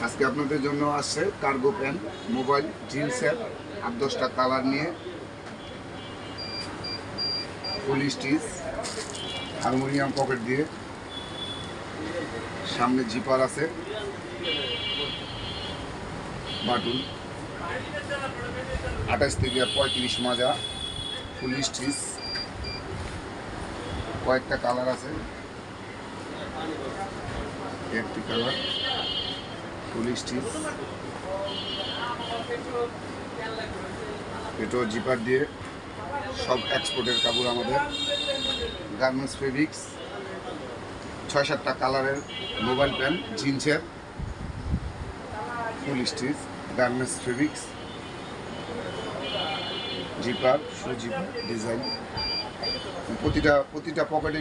আজকে আপনাদের জন্য আসছে কার্গো প্যান্ট, মোবাইল, জিন্সের 8-10টা কালার নিয়ে ফুল স্টিচ, হারমোনিয়াম পকেট দিয়ে, সামনে জিপার আছে, বাটুন 28 থেকে 35 মাজা, ফুল স্টিচ, কয়েকটা কালার আছে, একটি কালার ফুল স্টিচ, এটাও জিপার দিয়ে, সব এক্সপোর্টের কাপড় আমাদের। গার্মেন্টস ফেব্রিক্স 6-7টা কালারের মোবাইল প্যান্ট, জিন্সের full stitch, garments fabrics, zipper, shoe zipper design, প্রতিটা পকেটে